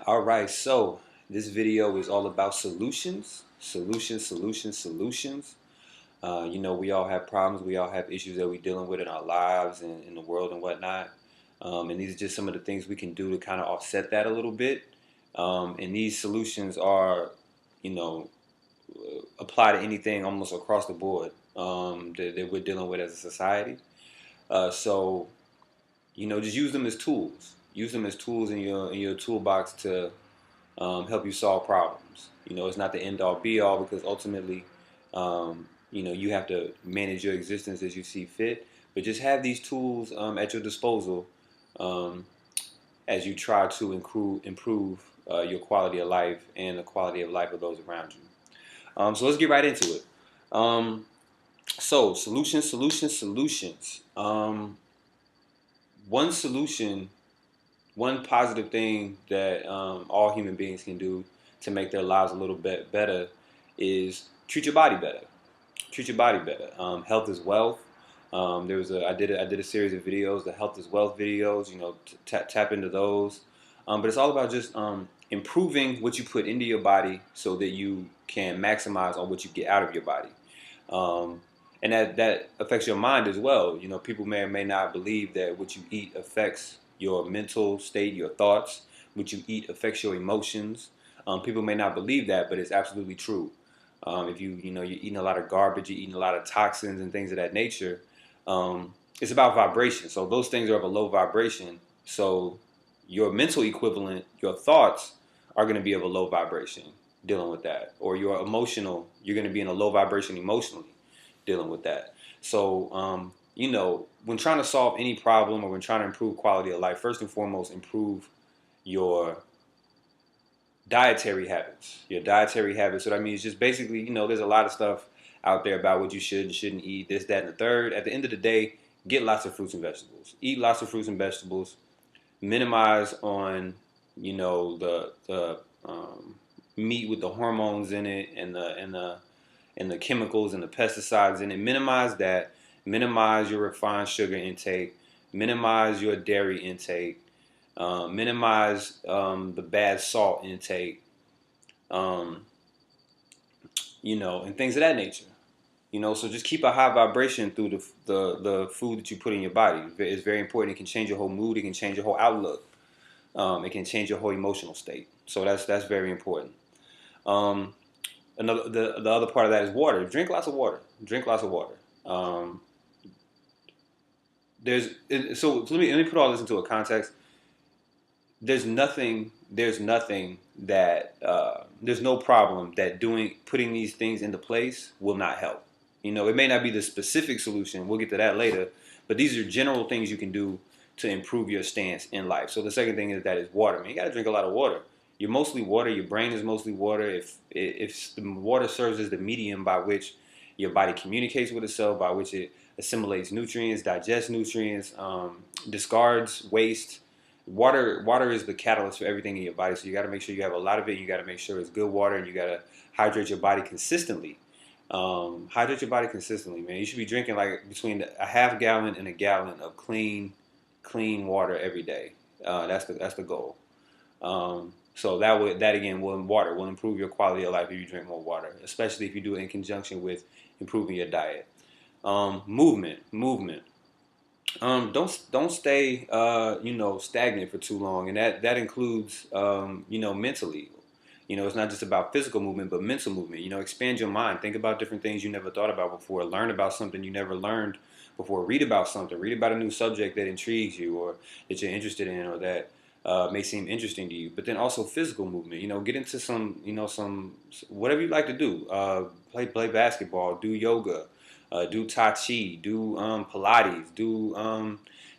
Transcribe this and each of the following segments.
All right, so this video is all about solutions, solutions. We all have problems, we all have issues that we're dealing with in our lives and in the world and whatnot. And these are just some of the things we can do to kind of offset that a little bit. And these solutions are, you know, apply to anything almost across the board that we're dealing with as a society. So, just use them as tools. Use them as tools in your toolbox to help you solve problems. It's not the end all be all because ultimately, you have to manage your existence as you see fit. But just have these tools at your disposal um, as you try to improve your quality of life and the quality of life of those around you. So let's get right into it. Um, so solutions. One solution One positive thing that all human beings can do to make their lives a little bit better is treat your body better. Treat your body better. Health is wealth. I did a series of videos, the health is wealth videos. Tap into those. But it's all about just improving what you put into your body so that you can maximize on what you get out of your body. Um, and that affects your mind as well. People may or may not believe that what you eat affects your mental state, your thoughts. What you eat affects your emotions. People may not believe that, but it's absolutely true. If you're eating a lot of garbage, you're eating a lot of toxins and things of that nature. It's about vibration. So those things are of a low vibration. So your mental equivalent, your thoughts, are going to be of a low vibration dealing with that. Or your emotional, you're going to be in a low vibration emotionally dealing with that. So, when trying to solve any problem or when trying to improve quality of life, first and foremost, improve your dietary habits. Your dietary habits. So that means just basically, there's a lot of stuff out there about what you should and shouldn't eat, this, that, and the third. At the end of the day, get lots of fruits and vegetables. Eat lots of fruits and vegetables. Minimize on, the meat with the hormones in it and the chemicals and the pesticides in it. Minimize that. Minimize your refined sugar intake. Minimize your dairy intake. Minimize the bad salt intake. Um, and things of that nature. So just keep a high vibration through the food that you put in your body. It's very important. It can change your whole mood. It can change your whole outlook. It can change your whole emotional state. So that's very important. Um, the other part of that is water. Drink lots of water. Drink lots of water. Um, let me put all this into a context. There's no problem that putting these things into place will not help. It may not be the specific solution. We'll get to that later, but these are general things you can do to improve your stance in life. So the second thing is water. Man, you got to drink a lot of water. You're mostly water. Your brain is mostly water. If the water serves as the medium by which your body communicates with itself, by which it assimilates nutrients, digests nutrients, discards waste. Water is the catalyst for everything in your body. So you got to make sure you have a lot of it. You got to make sure it's good water, and you got to hydrate your body consistently. Hydrate your body consistently, man. You should be drinking like between a half gallon and a gallon of clean water every day. That's the goal. So that again will improve your quality of life if you drink more water, especially if you do it in conjunction with improving your diet. Movement. Don't stay stagnant for too long, and that includes mentally. It's not just about physical movement, but mental movement. Expand your mind. Think about different things you never thought about before. Learn about something you never learned before. Read about something. Read about a new subject that intrigues you or that you're interested in or that may seem interesting to you. But then also physical movement. Get into some whatever you like to do. Play basketball. Do yoga. Do Tai Chi. Do Pilates. Do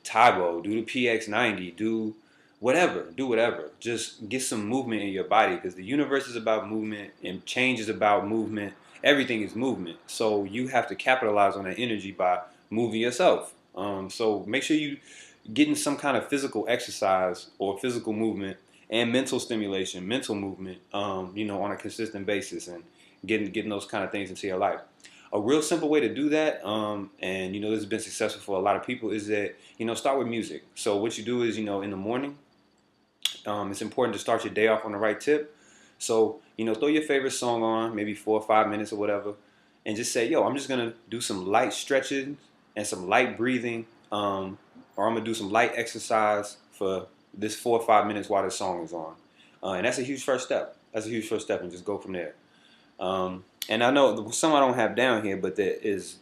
Taibo. Do the PX90. Do whatever. Just get some movement in your body because the universe is about movement and change is about movement. Everything is movement. So you have to capitalize on that energy by moving yourself. So make sure you getting some kind of physical exercise or physical movement and mental stimulation, mental movement, on a consistent basis and getting those kind of things into your life. A real simple way to do that, and this has been successful for a lot of people, is that start with music. So what you do is in the morning, It's important to start your day off on the right tip. So, throw your favorite song on, maybe 4 or 5 minutes or whatever, and just say, yo, I'm just going to do some light stretching and some light breathing, or I'm going to do some light exercise for this 4 or 5 minutes while the song is on. And that's a huge first step. That's a huge first step, and just go from there. And I know some I don't have down here, but that is,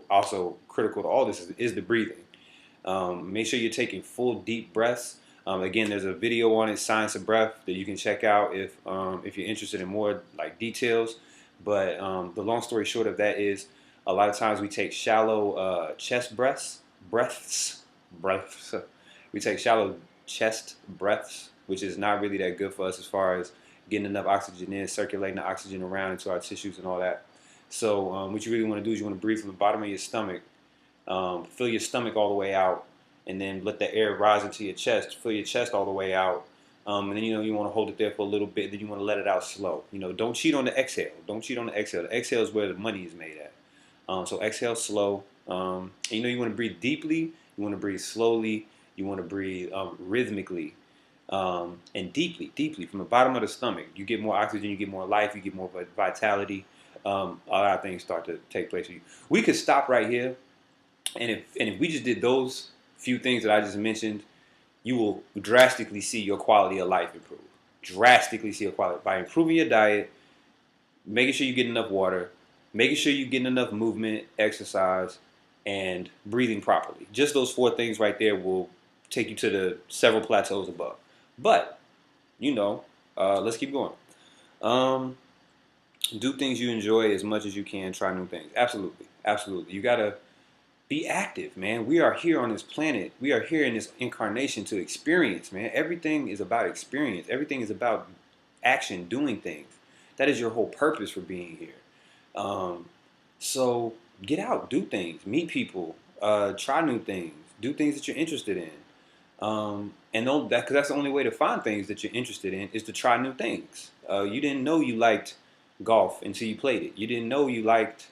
also critical to all this is the breathing. Make sure you're taking full deep breaths. Again, there's a video on it, Science of Breath, that you can check out if you're interested in more like details. But the long story short of that is, a lot of times we take shallow chest breaths. We take shallow chest breaths, which is not really that good for us as far as getting enough oxygen in, circulating the oxygen around into our tissues and all that. So what you really want to do is you want to breathe from the bottom of your stomach, fill your stomach all the way out, and then let the air rise into your chest. Fill your chest all the way out, and then you want to hold it there for a little bit. Then you want to let it out slow. Don't cheat on the exhale. Don't cheat on the exhale. The exhale is where the money is made at. So exhale slow. And, you want to breathe deeply. You want to breathe slowly. You want to breathe rhythmically. And deeply from the bottom of the stomach. You get more oxygen, you get more life, you get more vitality. A lot of things start to take place for you. We could stop right here, and if we just did those few things that I just mentioned, you will drastically see your quality of life improve. Drastically see your quality by improving your diet, making sure you get enough water, making sure you're getting enough movement, exercise, and breathing properly. Just those 4 things right there will take you to the several plateaus above. But, let's keep going. Do things you enjoy as much as you can. Try new things. Absolutely. Absolutely. You got to be active, man. We are here on this planet. We are here in this incarnation to experience, man. Everything is about experience. Everything is about action, doing things. That is your whole purpose for being here. So get out, do things, meet people, try new things, do things that you're interested in. And because that's the only way to find things that you're interested in is to try new things. You didn't know you liked golf until you played it. You didn't know you liked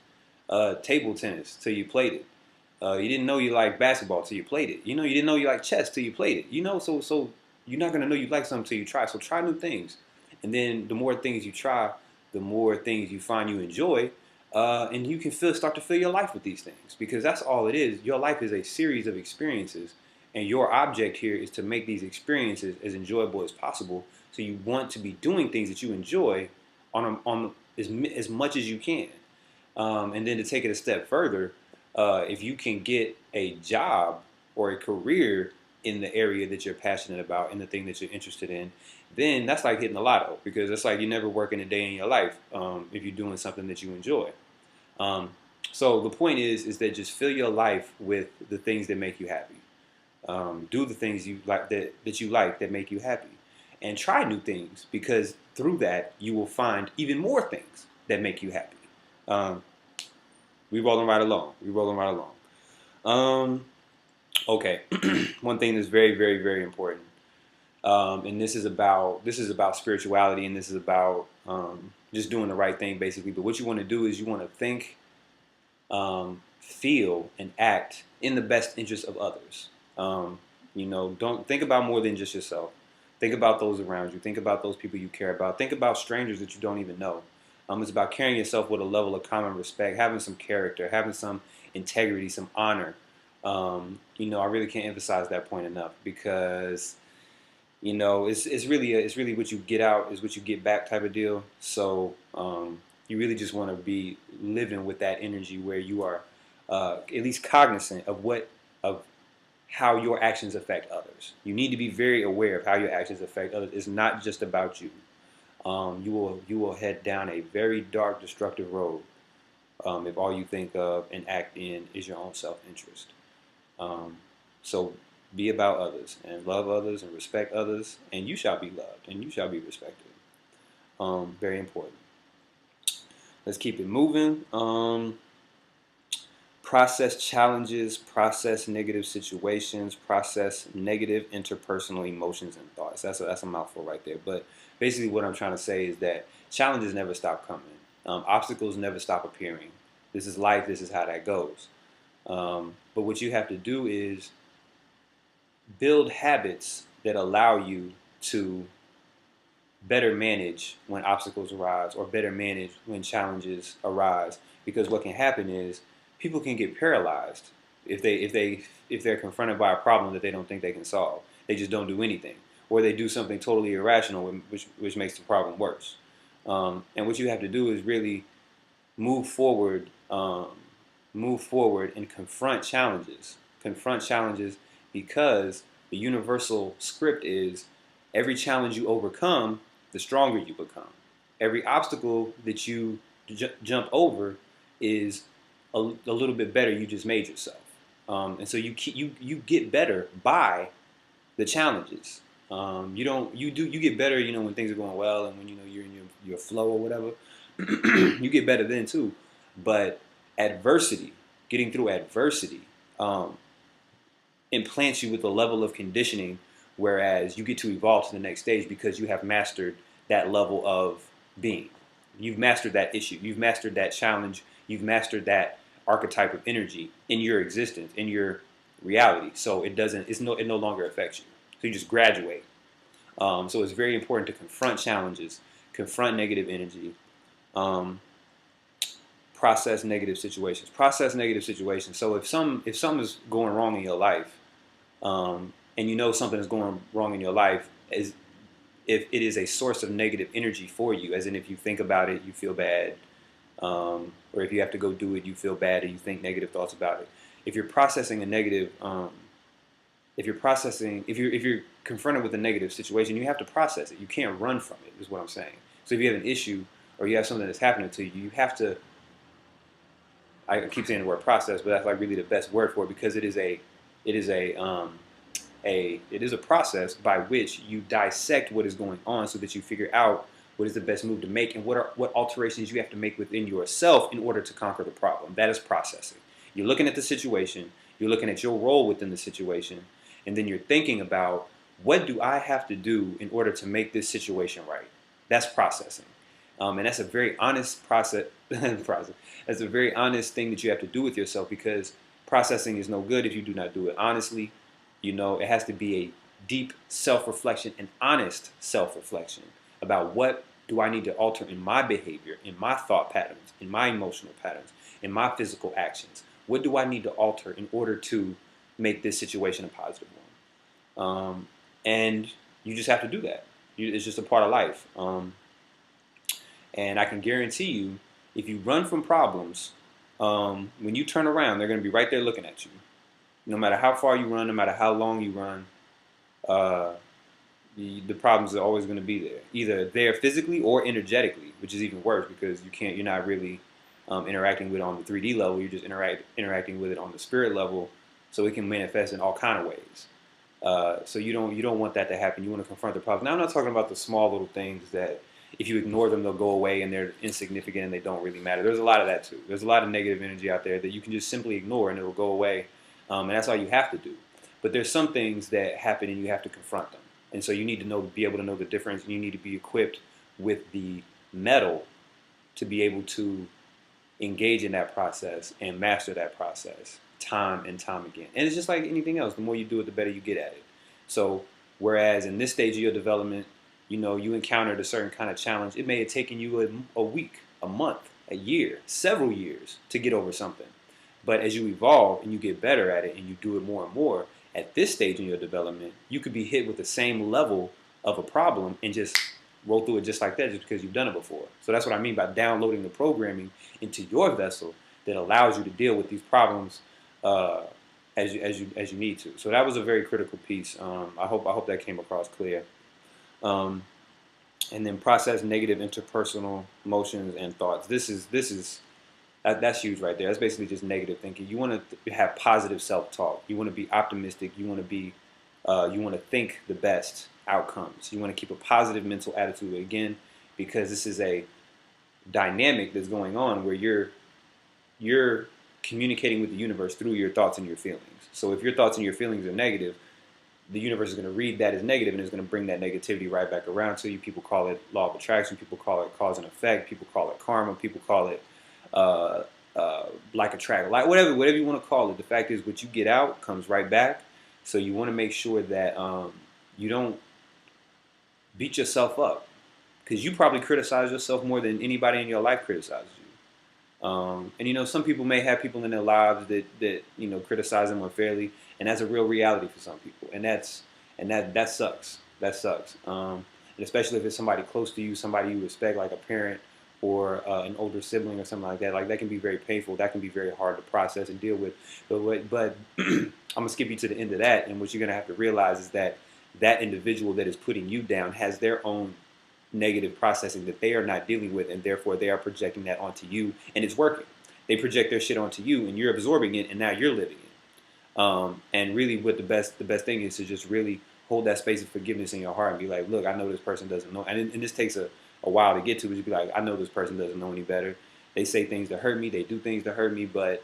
table tennis till you played it. You didn't know you liked basketball till you played it. You didn't know you liked chess till you played it. So you're not gonna know you like something till you try. So try new things, and then the more things you try, the more things you find you enjoy, and you can start to fill your life with these things, because that's all it is. Your life is a series of experiences. And your object here is to make these experiences as enjoyable as possible. So you want to be doing things that you enjoy on as much as you can. And then to take it a step further, if you can get a job or a career in the area that you're passionate about, in the thing that you're interested in, then that's like hitting the lotto, because it's like you're never working a day in your life if you're doing something that you enjoy. So the point is that just fill your life with the things that make you happy. Do the things you like that make you happy, and try new things, because through that you will find even more things that make you happy. We rolling right along. Okay, one thing that's very, very, very important, and this is about spirituality, and this is about just doing the right thing, basically. But what you want to do is you want to think, feel, and act in the best interest of others. Don't think about more than just yourself. Think about those around you. Think about those people you care about. Think about strangers that you don't even know. It's about carrying yourself with a level of common respect, having some character, having some integrity, some honor. I really can't emphasize that point enough, because it's really what you get out is what you get back type of deal. So you really just want to be living with that energy where you are at least cognizant of how your actions affect others. You need to be very aware of how your actions affect others. It's not just about you. You will head down a very dark, destructive road if all you think of and act in is your own self-interest. So be about others, and love others, and respect others, and you shall be loved, and you shall be respected. Very important. Let's keep it moving. Process challenges, process negative situations, process negative interpersonal emotions and thoughts. That's a mouthful right there. But basically what I'm trying to say is that challenges never stop coming. Obstacles never stop appearing. This is life. This is how that goes. But what you have to do is build habits that allow you to better manage when obstacles arise or better manage when challenges arise. Because what can happen is people can get paralyzed if they're confronted by a problem that they don't think they can solve. They just don't do anything, or they do something totally irrational, which makes the problem worse. And what you have to do is really move forward, move forward, and confront challenges. Confront challenges because the universal script is every challenge you overcome, the stronger you become. Every obstacle that you jump over is a little bit better you just made yourself. And so you get better by the challenges. You get better, when things are going well and when you're in your flow or whatever. You get better then too. But adversity, getting through adversity, implants you with a level of conditioning, whereas you get to evolve to the next stage because you have mastered that level of being. You've mastered that issue. You've mastered that challenge. You've mastered that archetype of energy in your existence, in your reality. So it no longer affects you. So you just graduate. So it's very important to confront challenges, confront negative energy, process negative situations. Process negative situations. So if something is going wrong in your life, and something is going wrong in your life, is if it is a source of negative energy for you, as in if you think about it, you feel bad, or if you have to go do it, you feel bad, or you think negative thoughts about it. If you're processing a negative, if you're confronted with a negative situation, you have to process it. You can't run from it, is what I'm saying. So if you have an issue or you have something that's happening to you, you have to. I keep saying the word process, but that's like really the best word for it because it is a process by which you dissect what is going on so that you figure out what is the best move to make and what alterations you have to make within yourself in order to conquer the problem. That is processing. You're looking at the situation, you're looking at your role within the situation, and then you're thinking about what do I have to do in order to make this situation right. That's processing. And that's a very honest process. That's a very honest thing that you have to do with yourself because processing is no good if you do not do it honestly. It has to be a deep self-reflection and honest self-reflection about what do I need to alter in my behavior, in my thought patterns, in my emotional patterns, in my physical actions. What do I need to alter in order to make this situation a positive one? And you just have to do that. It's just a part of life. And I can guarantee you, if you run from problems, when you turn around, they're going to be right there looking at you. No matter how far you run, no matter how long you run, the problems are always going to be there. Either there physically or energetically, which is even worse because you're not really interacting with it on the 3D level. You're just interacting with it on the spirit level, so it can manifest in all kind of ways. So you don't want that to happen. You want to confront the problem. Now I'm not talking about the small little things that if you ignore them, they'll go away and they're insignificant and they don't really matter. There's a lot of that too. There's a lot of negative energy out there that you can just simply ignore and it'll go away. And that's all you have to do. But there's some things that happen and you have to confront them. And so you need to be able to know the difference. And you need to be equipped with the metal to be able to engage in that process and master that process time and time again. And it's just like anything else. The more you do it, the better you get at it. So whereas in this stage of your development, you encountered a certain kind of challenge. It may have taken you a week, a month, a year, several years to get over something. But as you evolve and you get better at it and you do it more and more, at this stage in your development, you could be hit with the same level of a problem and just roll through it just like that just because you've done it before. So that's what I mean by downloading the programming into your vessel that allows you to deal with these problems as you need to. So that was a very critical piece. I hope that came across clear. And then process negative interpersonal emotions and thoughts. That's huge right there. That's basically just negative thinking. You want to have positive self-talk. You want to be optimistic. You want to think the best outcomes. You want to keep a positive mental attitude again, because this is a dynamic that's going on where you're communicating with the universe through your thoughts and your feelings. So if your thoughts and your feelings are negative, the universe is going to read that as negative and is going to bring that negativity right back around to you. People call it law of attraction. People call it cause and effect. People call it karma. People call it like attract, like whatever you want to call it. The fact is, what you get out comes right back. So you want to make sure that you don't beat yourself up because you probably criticize yourself more than anybody in your life criticizes you. And some people may have people in their lives that criticize them unfairly, and that's a real reality for some people, and that sucks. That sucks. And especially if it's somebody close to you, somebody you respect, like a parent or an older sibling or something like that. Like that can be very painful. That can be very hard to process and deal with. But I'm gonna skip you to the end of that, and what you're gonna have to realize is that that individual that is putting you down has their own negative processing that they are not dealing with, and therefore they are projecting that onto you, and it's working. They project their shit onto you, and you're absorbing it, and now you're living it. And really, what the best thing is to just really hold that space of forgiveness in your heart and be like, look, I know this person doesn't know, and this takes a while to get to, but you be like, I know this person doesn't know any better. They say things that hurt me, they do things that hurt me, but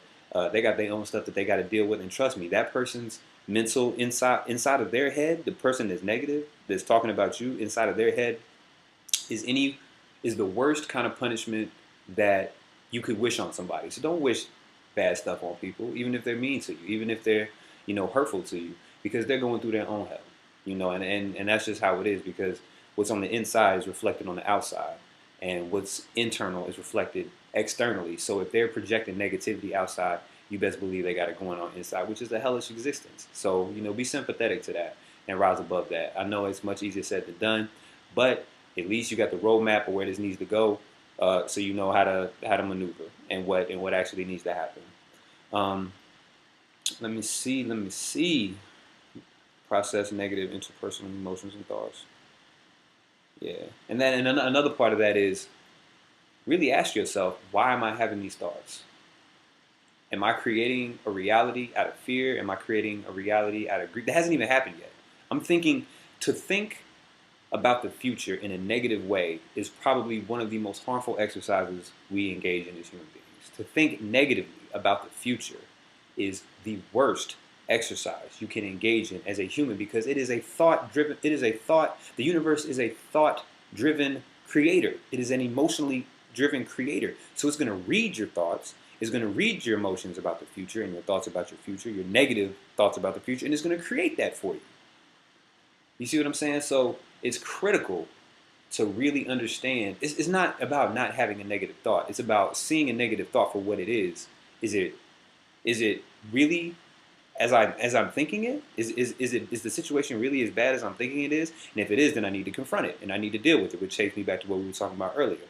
they got their own stuff that they got to deal with, and trust me, that person's mental inside of their head, the person that's negative, that's talking about you inside of their head, is the worst kind of punishment that you could wish on somebody. So don't wish bad stuff on people, even if they're mean to you, even if they're hurtful to you, because they're going through their own hell. And that's just how it is, because what's on the inside is reflected on the outside, and what's internal is reflected externally. So if they're projecting negativity outside, you best believe they got it going on inside, which is a hellish existence. So be sympathetic to that and rise above that. I know it's much easier said than done, but at least you got the roadmap of where this needs to go, so you know how to maneuver and what actually needs to happen. Let me see. Process negative interpersonal emotions and thoughts. Yeah, and another part of that is really ask yourself, why am I having these thoughts? Am I creating a reality out of fear? Am I creating a reality out of grief? That hasn't even happened yet. I'm thinking to think about the future in a negative way is probably one of the most harmful exercises we engage in as human beings. To think negatively about the future is the worst exercise you can engage in as a human, because it is a the universe is a thought driven creator. It is an emotionally driven creator. So it's going to read your thoughts, it's going to read your emotions about the future and your thoughts about your future, your negative thoughts about the future, and it's going to create that for you. You see what I'm saying? So it's critical to really understand. It's not about not having a negative thought. It's about seeing a negative thought for what it is. Is it really as I'm thinking it? Is the situation really as bad as I'm thinking it is? And if it is, then I need to confront it and I need to deal with it, which takes me back to what we were talking about earlier.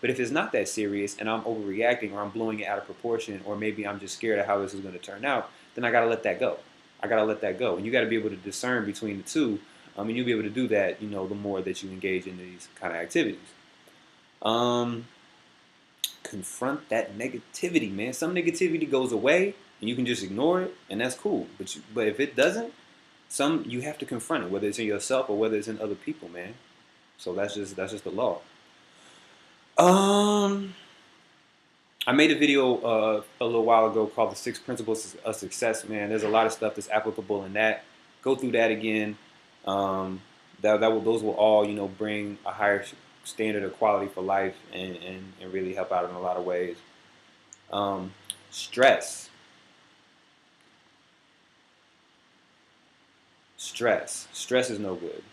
But if it's not that serious and I'm overreacting, or I'm blowing it out of proportion, or maybe I'm just scared of how this is going to turn out, then I got to let that go. And you got to be able to discern between the two. And you'll be able to do that, the more that you engage in these kind of activities. Confront that negativity, man. Some negativity goes away and you can just ignore it, and that's cool. But if it doesn't, you have to confront it, whether it's in yourself or whether it's in other people, man. So that's just the law. I made a video a little while ago called "The 6 Principles of Success." Man, there's a lot of stuff that's applicable in that. Go through that again. Those will all bring a higher standard of quality for life, and really help out in a lot of ways. Stress is no good.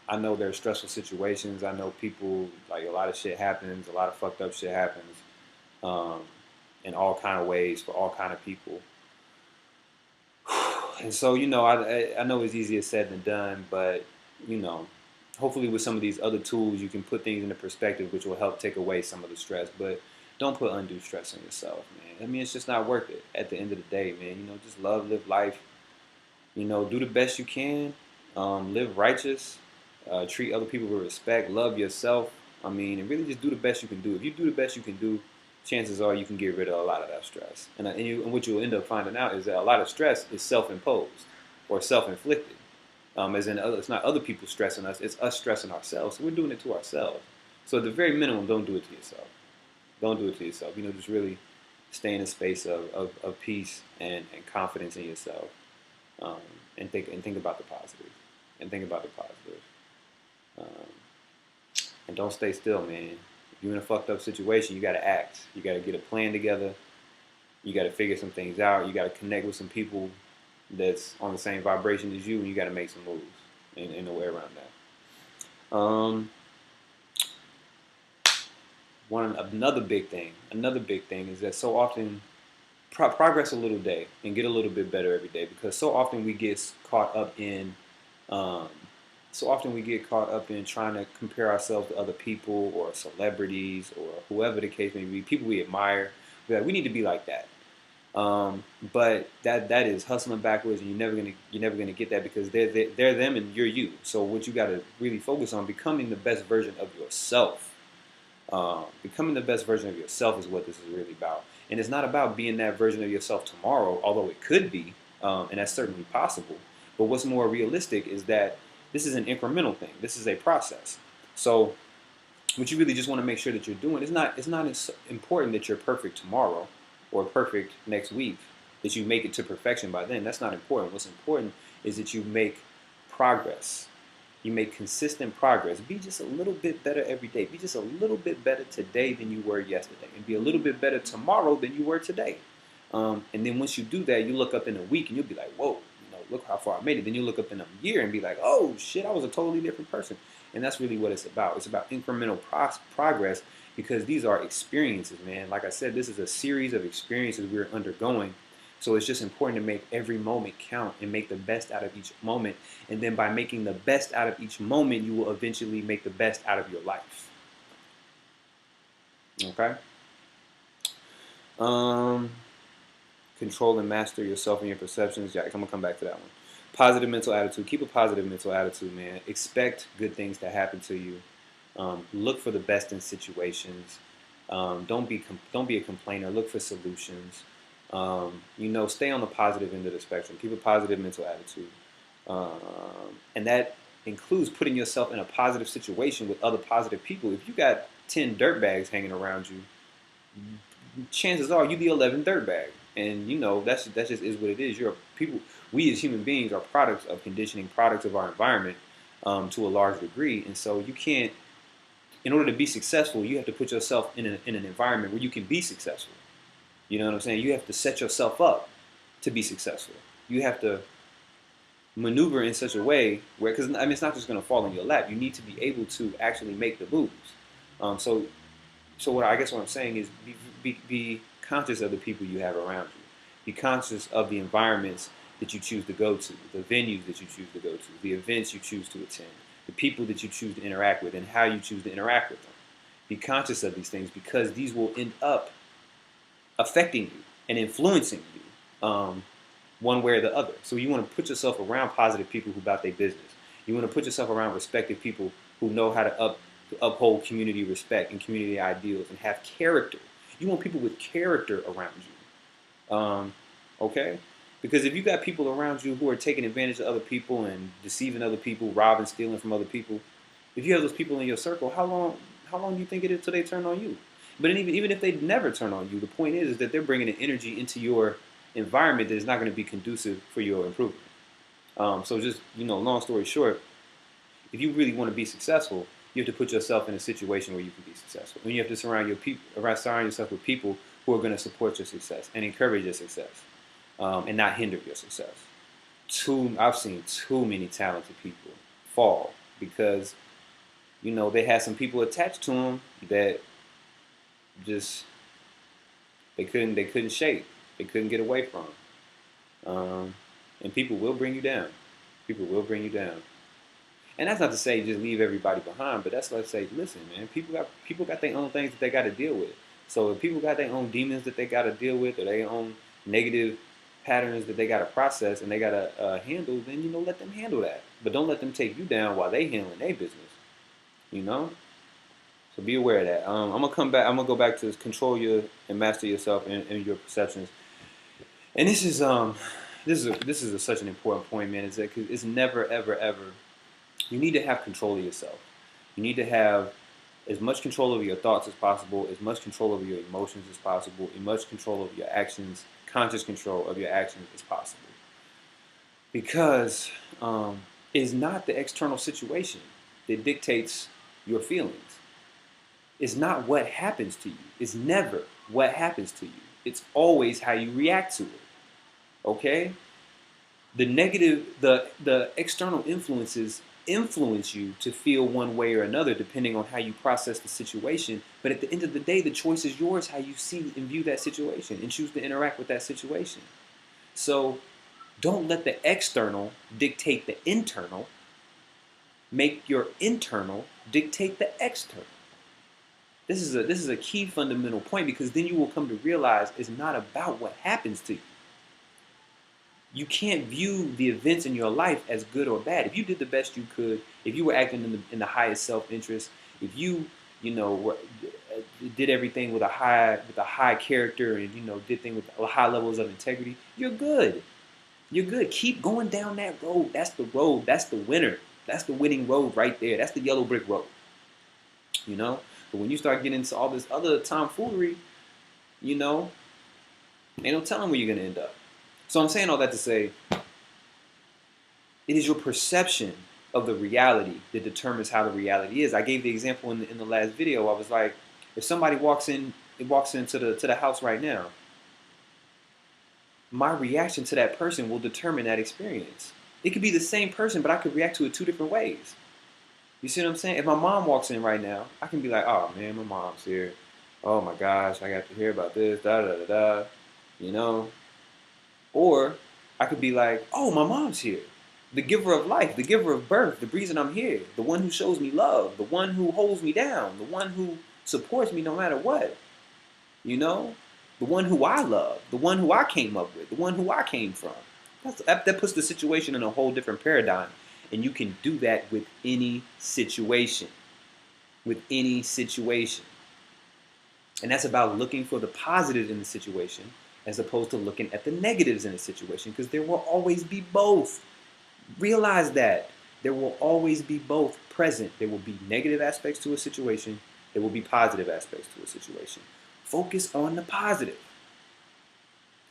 I know there's stressful situations. I know people, like, a lot of shit happens, a lot of fucked up shit happens, in all kind of ways for all kind of people. And so, I know it's easier said than done, but, hopefully with some of these other tools, you can put things into perspective, which will help take away some of the stress. But don't put undue stress on yourself, man. I mean, it's just not worth it at the end of the day, man. Just live life. Do the best you can. Live righteous. Treat other people with respect. Love yourself. And really just do the best you can do. If you do the best you can do, chances are you can get rid of a lot of that stress. And what you'll end up finding out is that a lot of stress is self-imposed or self-inflicted. As in, it's not other people stressing us, it's us stressing ourselves. So we're doing it to ourselves. So at the very minimum, don't do it to yourself. Don't do it to yourself. Just really stay in a space of peace and confidence in yourself. And think about the positive. And don't stay still, man. If you're in a fucked up situation, you got to act. You got to get a plan together. You got to figure some things out. You got to connect with some people that's on the same vibration as you, and you got to make some moves. Ain't no way around that. Um, another big thing is that so often progress a little day and get a little bit better every day, because so often we get caught up in um, trying to compare ourselves to other people or celebrities or whoever the case may be, people we admire. We're like, we need to be like that. But that is hustling backwards, and you're never gonna get that, because they're them and you're you. So what you got to really focus on, becoming the best version of yourself. Becoming the best version of yourself is what this is really about. And it's not about being that version of yourself tomorrow, although it could be, and that's certainly possible. But what's more realistic is that this is an incremental thing. This is a process. So what you really just want to make sure that you're doing is not, it's not as important that you're perfect tomorrow or perfect next week, that you make it to perfection by then. That's not important. What's important is that you make progress. You make consistent progress. Be just a little bit better every day. Be just a little bit better today than you were yesterday, and be a little bit better tomorrow than you were today. And then once you do that, you look up in a week and you'll be like, whoa, look how far I made it. Then you look up in a year and be like, oh shit, I was a totally different person. And that's really what it's about. It's about incremental progress, because these are experiences, man. Like I said, this is a series of experiences we're undergoing. So it's just important to make every moment count and make the best out of each moment. And then by making the best out of each moment, you will eventually make the best out of your life. Okay? Control and master yourself and your perceptions. Yeah, I'm going to come back to that one. Positive mental attitude. Keep a positive mental attitude, man. Expect good things to happen to you. Look for the best in situations. Don't be a complainer. Look for solutions. Stay on the positive end of the spectrum. Keep a positive mental attitude. And that includes putting yourself in a positive situation with other positive people. If you got 10 dirtbags hanging around you, chances are you the 11th dirtbag. And that's just is what it is. We as human beings are products of conditioning, products of our environment, to a large degree. And so you can't, in order to be successful, you have to put yourself in an environment where you can be successful. You know what I'm saying? You have to set yourself up to be successful. You have to maneuver in such a way where, because it's not just going to fall in your lap. You need to be able to actually make the moves. So what I'm saying is be conscious of the people you have around you. Be conscious of the environments that you choose to go to, the venues that you choose to go to, the events you choose to attend, the people that you choose to interact with, and how you choose to interact with them. Be conscious of these things, because these will end up affecting you and influencing you, one way or the other. So you want to put yourself around positive people who about their business. You want to put yourself around respected people who know how to uphold community respect and community ideals and have character. You want people with character around you. Okay? Because if you got people around you who are taking advantage of other people and deceiving other people, robbing, stealing from other people, if you have those people in your circle, how long do you think it is till they turn on you? But even if they never turn on you, the point is that they're bringing an energy into your environment that is not going to be conducive for your improvement. So just, long story short, if you really want to be successful, you have to put yourself in a situation where you can be successful. And you have to surround yourself with people who are going to support your success and encourage your success, and not hinder your success. I've seen too many talented people fall because, they had some people attached to them that just they couldn't shake. They couldn't get away from. And people will bring you down. People will bring you down. And that's not to say just leave everybody behind, but that's like say, listen, man, people got their own things that they got to deal with. So if people got their own demons that they got to deal with, or their own negative patterns that they got to process and they got to handle, then let them handle that. But don't let them take you down while they handling their business. So be aware of that. I'm gonna come back. I'm gonna go back to control and master yourself and your perceptions. And this is such an important point, man. Is that cause it's never ever ever. You need to have control of yourself. You need to have as much control over your thoughts as possible, as much control over your emotions as possible, as much control over your actions, conscious control of your actions as possible. Because it's not the external situation that dictates your feelings. It's not what happens to you. It's never what happens to you. It's always how you react to it. Okay? The external influences influence you to feel one way or another depending on how you process the situation. But at the end of the day, the choice is yours how you see and view that situation and choose to interact with that situation. So don't let the external dictate the internal. Make your internal dictate the external. This is a key fundamental point, because then you will come to realize it's not about what happens to you. You can't view the events in your life as good or bad. If you did the best you could, if you were acting in the highest self-interest, if you did everything with a high character, and did things with high levels of integrity, you're good. You're good. Keep going down that road. That's the road. That's the winner. That's the winning road right there. That's the yellow brick road. But when you start getting into all this other tomfoolery, ain't no telling where you're gonna end up. So I'm saying all that to say, it is your perception of the reality that determines how the reality is. I gave the example in the last video. I was like, if somebody walks into the house right now, my reaction to that person will determine that experience. It could be the same person, but I could react to it two different ways. You see what I'm saying? If my mom walks in right now, I can be like, oh man, my mom's here. Oh my gosh, I got to hear about this, da da da da, Or I could be like, oh, my mom's here. The giver of life, the giver of birth, the reason I'm here, the one who shows me love, the one who holds me down, the one who supports me no matter what. The one who I love, the one who I came up with, the one who I came from. That puts the situation in a whole different paradigm. And you can do that with any situation. With any situation. And that's about looking for the positives in the situation as opposed to looking at the negatives in the situation, because there will always be both. Realize that. There will always be both present. There will be negative aspects to a situation. There will be positive aspects to a situation. Focus on the positive.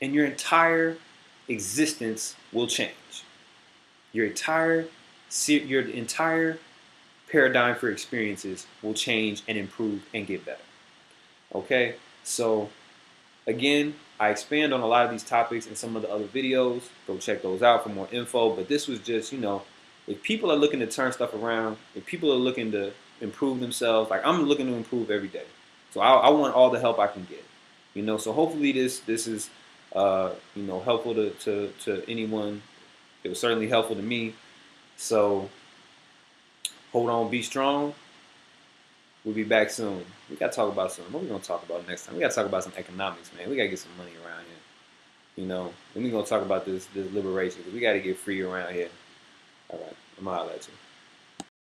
And your entire existence will change. Your entire paradigm for experiences will change and improve and get better. Okay? So, again, I expand on a lot of these topics in some of the other videos. Go check those out for more info. But this was just, if people are looking to turn stuff around, if people are looking to improve themselves, like I'm looking to improve every day. So I want all the help I can get. So hopefully this is helpful to anyone. It was certainly helpful to me. So hold on, be strong. We'll be back soon. We gotta talk about something. What are we gonna talk about next time? We gotta talk about some economics, man. We gotta get some money around here. And we're gonna talk about this liberation, because we gotta get free around here. All right, I'm gonna holler at you.